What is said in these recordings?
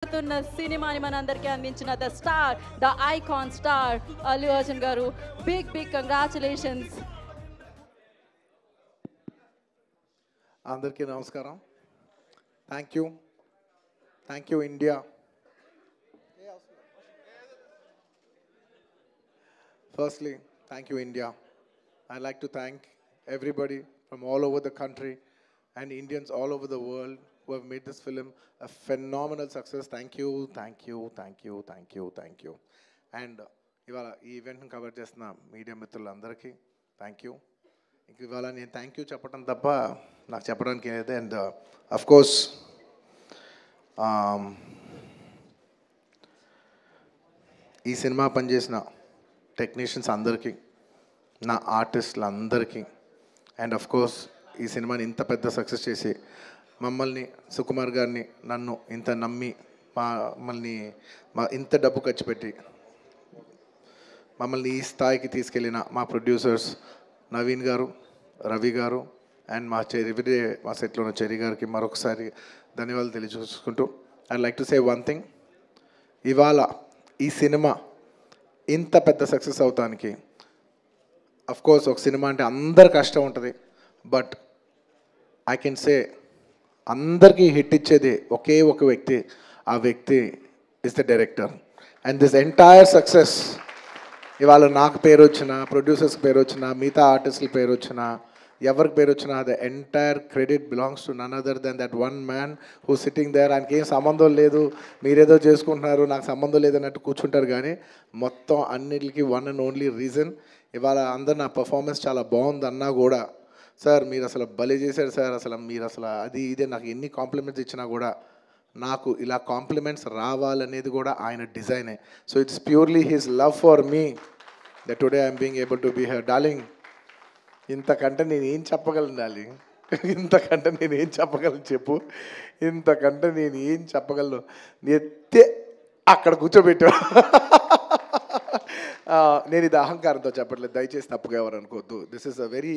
సినిమాని మనందరికీ అందించిన the star, the icon star Allu Arjun గారు. Big congratulations. అందరికీ నమస్కారం. Thank you India. Firstly, thank you India. I'd like to thank everybody from all over the country and Indians all over the world who have made this film a phenomenal success. Thank you. And ఇవాళ ఈ ఈవెంట్ని cover చేస్తున్న media మిత్రులందరికీ thank you. ఇవాళ నేను thank you చెప్పడం తప్ప నాకు చెప్పడానికి ఏదైతే. అండ్ అఫ్కోర్స్ ఈ సినిమా పనిచేసిన టెక్నీషియన్స్ అందరికీ, నా ఆర్టిస్టులందరికీ, అండ్ అఫ్కోర్స్ ఈ సినిమాని ఇంత పెద్ద సక్సెస్ చేసి మమ్మల్ని, సుకుమార్ గారిని, నన్ను ఇంత నమ్మి మమ్మల్ని ఇంత డబ్బు ఖర్చు పెట్టి మమ్మల్ని ఈ స్థాయికి తీసుకెళ్ళిన మా ప్రొడ్యూసర్స్ నవీన్ గారు, రవి గారు, అండ్ మా మా సెట్లో ఉన్న చెరి గారికి మరొకసారి ధన్యవాదాలు తెలియజేసుకుంటూ I'd like to say one thing. ఇవాళ ఈ సినిమా ఇంత పెద్ద సక్సెస్ అవటానికి అఫ్కోర్స్ ఒక సినిమా అంటే అందరి కష్టం ఉంటుంది, బట్ ఐ కెన్ సే అందరికీ హిట్ ఇచ్చేది ఒకే ఒక వ్యక్తి. ఆ వ్యక్తి is the director. And this entire success ఇవాళ నాకు పేరు వచ్చిన, ప్రొడ్యూసర్స్కి పేరు వచ్చిన, మిగతా ఆర్టిస్టుల పేరు వచ్చిన, ఎవరికి పేరు వచ్చినా the entire credit belongs to none other than that one man who sitting there. ఆయనకి ఏం సంబంధం లేదు, మీరేదో చేసుకుంటున్నారు, నాకు సంబంధం లేదన్నట్టు కూర్చుంటారు. కానీ మొత్తం అన్నిటికీ వన్ అండ్ ఓన్లీ రీజన్ ఇవాళ అందరు నా పర్ఫార్మెన్స్ చాలా బాగుంది అన్నా కూడా, సార్ మీరు అసలు భలే చేశారు సార్, అసలు మీరు అసలు అది ఇదే నాకు ఎన్ని కాంప్లిమెంట్స్ ఇచ్చినా కూడా నాకు ఇలా కాంప్లిమెంట్స్ రావాలనేది కూడా ఆయన డిజైనే. So it's purely his love for me that today I'm being able to be here. Darling, ఇంతకంటే నేను ఏం చెప్పగలను డార్లింగ్? ఇంతకంటే నేను ఏం చెప్పగలను చెప్పు? ఇంతకంటే నేను ఏం చెప్పగలను? ఎత్తే అక్కడ కూర్చోబెట్టా. నేను ఇది అహంకారంతో చెప్పట్లేదు, దయచేసి తప్పుగా ఎవరు అనుకోవద్దు. This is a very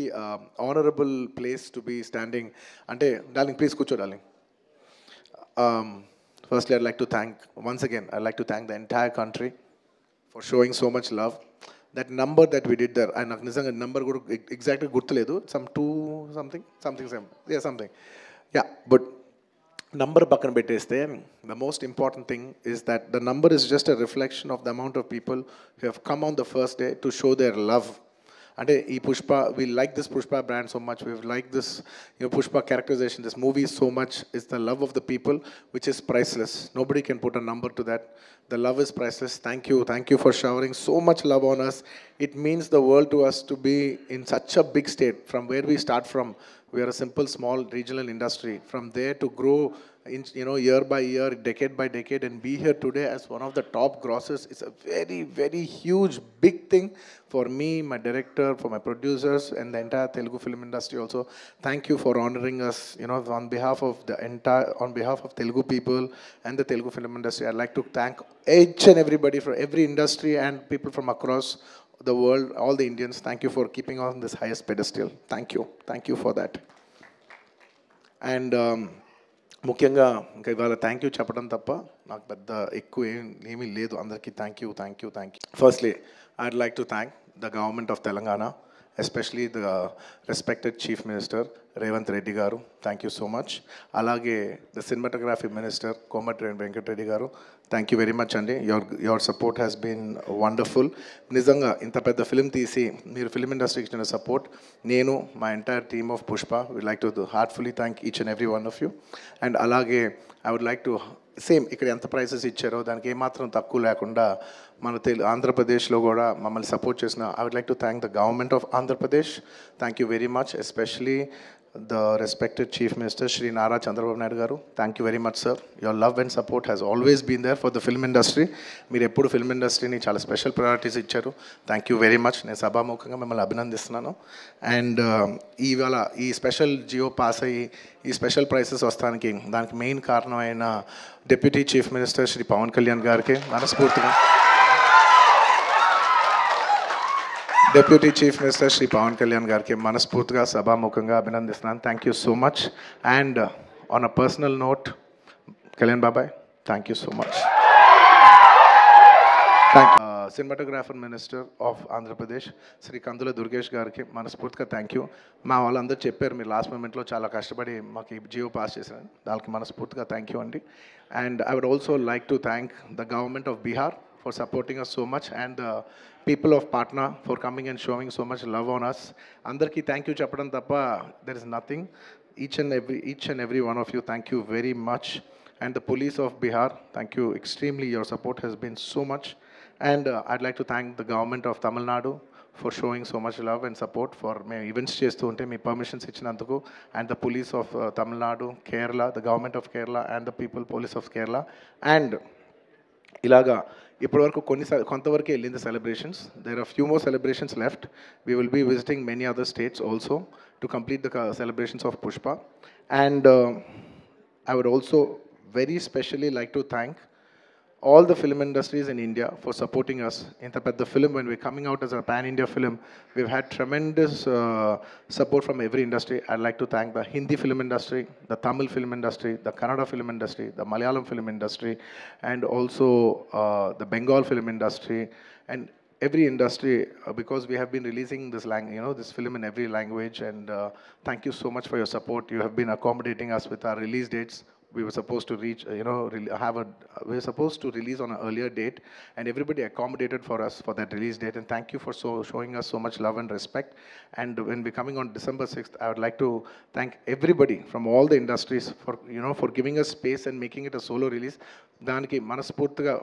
honourable place to be standing. అంటే డార్లింగ్ ప్లీజ్ కూర్చో darling. Firstly, I'd like to thank, once again, I'd like to thank the entire country for showing so much love. That number that we did there, and నాకు నిజంగా number కూడా ఎగ్జాక్ట్గా గుర్తులేదు, some 2 something. Yeah, but number పక్కన పెట్టేస్తే the most important thing is that the number is just a reflection of the amount of people who have come on the first day to show their love. అంటే ఈ Pushpa, we like this Pushpa brand so much, we like this Pushpa characterization, this movie so much. It's the love of the people which is priceless. Nobody can put a number to that. The love is priceless. Thank you for showering so much love on us. It means the world to us to be in such a big state. From where we start from, we are a simple small regional industry. From there to grow in, year by year, decade by decade, and be here today as one of the top grossers. It's a very, very huge, big thing for me, my director, for my producers, and the entire Telugu film industry also. Thank you for honoring us, on behalf of Telugu people and the Telugu film industry. I'd like to thank each and everybody from every industry and people from across the world, all the Indians. Thank you for keeping on this highest pedestal. Thank you for that. And ముఖ్యంగా ఇంకా ఇవాళ thank you చెప్పడం తప్ప నాకు పెద్ద ఎక్కువ ఏమీ లేదు. అందరికీ thank you. Firstly I'd like to thank the government of Telangana, especially the respected chief minister Revanth Reddy గారు. Thank you so much. అలాగే the cinematography minister Komatireddy Venkatareddy గారు. థ్యాంక్ యూ వెరీ మచ్ అండి. Your support has been wonderful. నిజంగా ఇంత పెద్ద film తీసి మీరు film ఇండస్ట్రీకి ఇచ్చిన సపోర్ట్, నేను మా entire team of Pushpa would like to heartfully thank each and every one of you. And అలాగే I would like to same ఇక్కడ ఎంత ప్రైసెస్ ఇచ్చారో దానికి ఏమాత్రం తక్కువ లేకుండా మన ఆంధ్రప్రదేశ్లో కూడా మమ్మల్ని సపోర్ట్ చేసిన I would like to thank the government of Andhra Pradesh. Thank you very much, especially the respected Chief Minister Shri Nara Chandrababu Naidu garu. Thank you very much sir. Your love and support has always been there for the film industry. మీరు ఎప్పుడు film ఇండస్ట్రీని చాలా special priorities ఇచ్చారు. Thank you very much. నేను సభాముఖంగా మిమ్మల్ని అభినందిస్తున్నాను. And ఇవాళ ఈ స్పెషల్ జియో పాస్ అయ్యి ఈ స్పెషల్ ప్రైసెస్ వస్తానికి దానికి మెయిన్ కారణమైన deputy chief minister Shri Pawan Kalyan గారికి మనస్ఫూర్తిగా, deputy chief minister Shri Pawan Kalyan గారికి మనస్ఫూర్తిగా సభాముఖంగా అభినందిస్తున్నాను. Thank you so much. And on a personal note, Kalyan బాబాయ్, thank you so much. Cinematographer minister of Andhra Pradesh Shri Kandula Durgesh గారికి మనస్ఫూర్తిగా థ్యాంక్ యూ. మా వాళ్ళందరూ చెప్పారు మీరు లాస్ట్ మూమెంట్లో చాలా కష్టపడి మాకు ఈ జియో పాస్ చేశారు, దానికి మనస్ఫూర్తిగా థ్యాంక్ యూ అండి. And I would also like to thank the government of Bihar for supporting us so much and the people of Patna for coming and showing so much love on us. అందరికీ thank you చెప్పడం తప్ప there is nothing. Each and every one of you thank you very much. And the police of Bihar, thank you extremely. Your support has been so much. And I'd like to thank the government of Tamil Nadu for showing so much love and support for me events chestu unte me permissions ichinanduku, and the police of Tamil Nadu, Kerala, the government of Kerala and the people police of Kerala. And ilaga ippadu కొంతవరకు వెళ్ళింది celebrations. There are few more celebrations left. We will be visiting many other states also to complete the celebrations of Pushpa. And I would also very specially like to thank all the film industries in India for supporting us in the film. When we're coming out as a pan-India film, we've had tremendous support from every industry. I'd like to thank the Hindi film industry, the Tamil film industry, the Kannada film industry, the Malayalam film industry, and also the Bengal film industry, and every industry, because we have been releasing this this film in every language. And thank you so much for your support. You have been accommodating us with our release dates. We were supposed to reach, we were supposed to release on an earlier date, and everybody accommodated for us for that release date. And thank you for showing us so much love and respect. And when we're coming on December 6th, I would like to thank everybody from all the industries for, for giving us space and making it a solo release. Daniki manaspurtiga,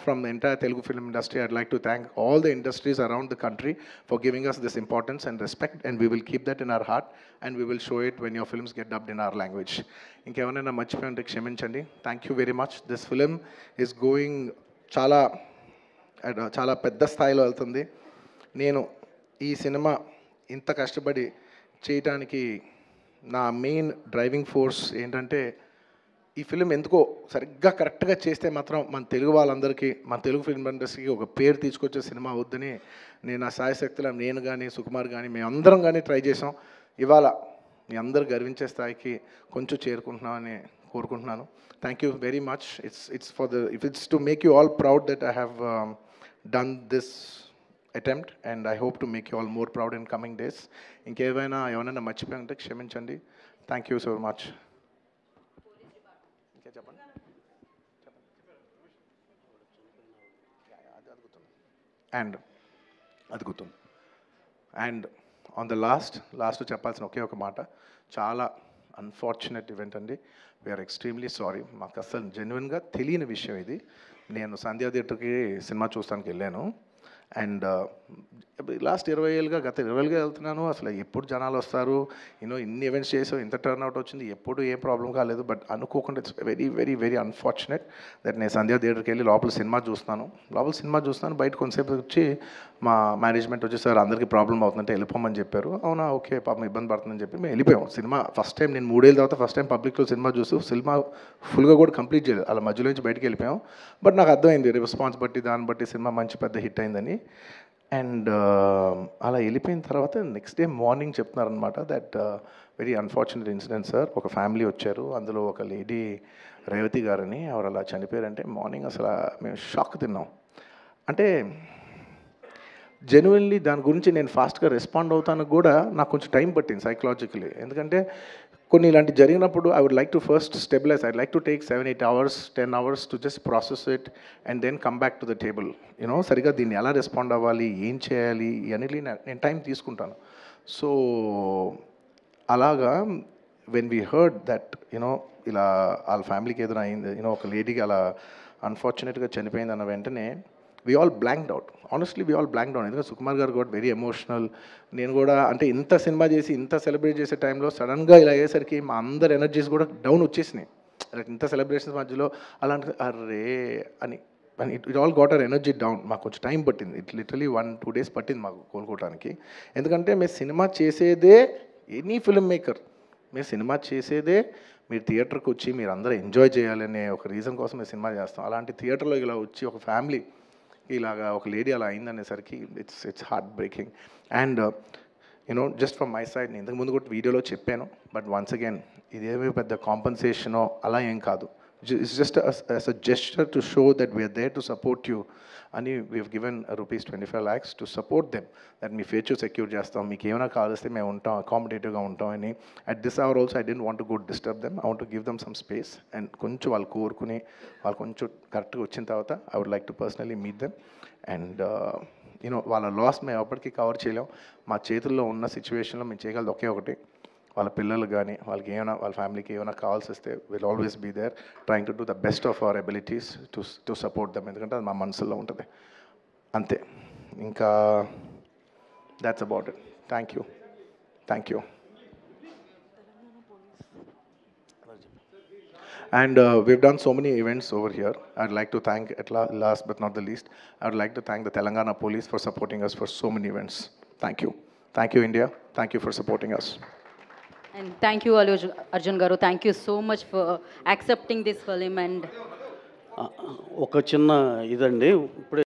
from the entire Telugu film industry, I'd like to thank all the industries around the country for giving us this importance and respect, and we will keep that in our heart, and we will show it when your films get dubbed in our language. ఇంకేమైనా మర్చిపోయింటే క్షమించండి. Thank you very much. This film is going చాలా పెద్ద స్థాయిలో వెళ్తుంది. నేను ఈ cinema ఇంత కష్టపడి చేయటానికి నా మెయిన్ డ్రైవింగ్ ఫోర్స్ ఏంటంటే, ఈ ఫిలిం ఎందుకో సరిగ్గా కరెక్ట్గా చేస్తే మాత్రం మన తెలుగు వాళ్ళందరికీ, మన తెలుగు ఫిల్మ్ ఇండస్ట్రీకి ఒక పేరు తీసుకొచ్చే సినిమా అవుద్దని నేను నా సాయశక్తుల నేను కానీ సుకుమార్ కానీ మేమందరం కానీ ట్రై చేసాం. ఇవాళ మీ అందరు గర్వించే స్థాయికి కొంచెం చేరుకుంటున్నామని కోరుకుంటున్నాను. Thank you very much. It's to make you all proud that I have done this attempt, and I hope to make you all more proud in coming days. ఎవరైనా మర్చిపోయింటే క్షమించండి. Thank you so much. And అది గుర్తుంది. And on the last చెప్పాల్సిన ఒక మాట, చాలా unfortunate event అండి. We are extremely sorry. మాకు అసలు జెన్యున్గా తెలియని విషయం ఇది. నేను సంధ్యా థియేటర్కి సినిమా చూస్తానికి వెళ్ళాను, అండ్ లాస్ట్ 20 ఏళ్ళుగా గత 20 ఏళ్ళుగా వెళ్తున్నాను. అసలు ఎప్పుడు జనాలు వస్తారు, ఇన్ని ఈవెంట్స్ చేసాం, ఇంత టర్న్అవుట్ వచ్చింది, ఎప్పుడు ఏం ప్రాబ్లం కాలేదు. బట్ అనుకోకుండా it's very very very unfortunate that నేను సంధ్యా థియేటర్కి వెళ్ళి లోపల సినిమా చూస్తున్నాను. బయట కొంతసేపు వచ్చి మా మేనేజ్మెంట్ వచ్చి, సార్ అందరికీ ప్రాబ్లం అవుతుందంటే వెళ్ళిపోమని చెప్పారు. అవునా, ఓకే, పాపం ఇబ్బంది పడుతుందని చెప్పి మేము వెళ్ళిపోయాం. సినిమా ఫస్ట్ టైం నేను 3 ఏళ్ళ తర్వాత ఫస్ట్ టైం పబ్లిక్లో సినిమా చూస్తూ సినిమా ఫుల్గా కూడా కంప్లీట్ చేయలేదు, అలా మధ్యలో నుంచి బయటకు వెళ్ళిపోయాం. బట్ నాకు అర్థమైంది రెస్పాన్స్ బట్టి, దాన్ని బట్టి సినిమా మంచి పెద్ద హిట్ అయిందని. అండ్ అలా వెళ్ళిపోయిన తర్వాత నెక్స్ట్ డే మార్నింగ్ చెప్తున్నారనమాట that very unfortunate incident sir, ఒక ఫ్యామిలీ వచ్చారు, అందులో ఒక లేడీ రేవతి గారని ఎవరు అలా చనిపోయారంటే మార్నింగ్ అసలు మేము షాక్ తిన్నాం. అంటే జెన్యున్లీ దాని గురించి నేను ఫాస్ట్గా రెస్పాండ్ అవుతాను కూడా నాకు కొంచెం టైం పట్టింది సైకలాజికలీ. ఎందుకంటే కొన్ని ఇలాంటి జరిగినప్పుడు I would like to first stabilise. I like to take 7-8 hours 10 hours to just process it and then come back to the table. సరిగా దీన్ని ఎలా రెస్పాండ్ అవ్వాలి, ఏం చేయాలి ఇవన్నీ నేను టైం తీసుకుంటాను. సో అలాగా వెన్ వీ హర్డ్ దట్ ఇలా వాళ్ళ ఫ్యామిలీకి ఏదైనా అయింది, ఒక లేడీకి అలా అన్ఫార్చునేట్గా చనిపోయింది అన్న వెంటనే we all blanked out. Honestly, we all blanked out. ఎందుకంటే సుకుమార్ గారు got very emotional. నేను కూడా అంటే ఇంత సినిమా చేసి ఇంత సెలబ్రేట్ చేసే టైంలో సడన్గా ఇలా అయ్యేసరికి మా అందరి ఎనర్జీస్ కూడా డౌన్ వచ్చేసినాయి. ఇంత సెలబ్రేషన్స్ మధ్యలో అలాంటి అర్రే అని it all got our energy down. మాకు కొంచెం టైం పట్టింది. ఇట్ లిటరలీ 1-2 days పట్టింది మాకు కోలుకోవడానికి. ఎందుకంటే మేము సినిమా చేసేదే, ఎనీ ఫిల్మ్ మేకర్ మీరు సినిమా చేసేదే మీరు థియేటర్కి వచ్చి మీరు అందరూ ఎంజాయ్ చేయాలనే ఒక రీజన్ కోసం మేము సినిమా చేస్తాం. అలాంటి థియేటర్లో ఇలా వచ్చి ఒక ఫ్యామిలీ ఇలాగా ఒక లేడీ అలా అయిందనేసరికి it's heart breaking. And just from my side, నేను ఇంతకుముందు కూడా వీడియోలో చెప్పాను, బట్ వన్స్ అగైన్ ఇదేమీ పెద్ద కాంపన్సేషనో అలా ఏం కాదు. it's just as a gesture to show that we are there to support you. And we've given rupees 25 lakhs to support them, that మీ ఫ్యూచర్ సెక్యూర్ చేస్తాం, మీకు ఏమైనా కావాల్స్తే మేము ఉంటాం, అకామిడేటివ్గా ఉంటాం అని. At this hour also I don't want to go disturb them, I want to give them some space. And కొంచెం వాళ్ళు కోరుకుని వాళ్ళు కొంచెం కరెక్ట్గా వచ్చిన తర్వాత I would like to personally meet them. And you know వాళ్ళ లాస్ మేము ఎప్పటికీ కవర్ చేయలేం. మా చేతుల్లో ఉన్న సిచ్యువేషన్లో మేము చేయగలదు ఒకే ఒకటి, వాళ్ళ పిల్లలు కానీ వాళ్ళకి ఏమైనా వాళ్ళ ఫ్యామిలీకి ఏమైనా కావాల్సి వస్తే will always be there trying to do the best of our abilities to support them. ఎందుకంటే అది మా మనసులో ఉంటుంది అంతే. ఇంకా that's about it. Thank you. Thank you. And we've done so many events over here. I'd like to thank, at last but not the least, I would like to thank the Telangana Police for supporting us for so many events. Thank you. Thank you, India. Thank you for supporting us. And thank you, Allu Arjun garu. Thank you so much for accepting this film. And ఒక చిన్న ఇదండి, ఇప్పుడే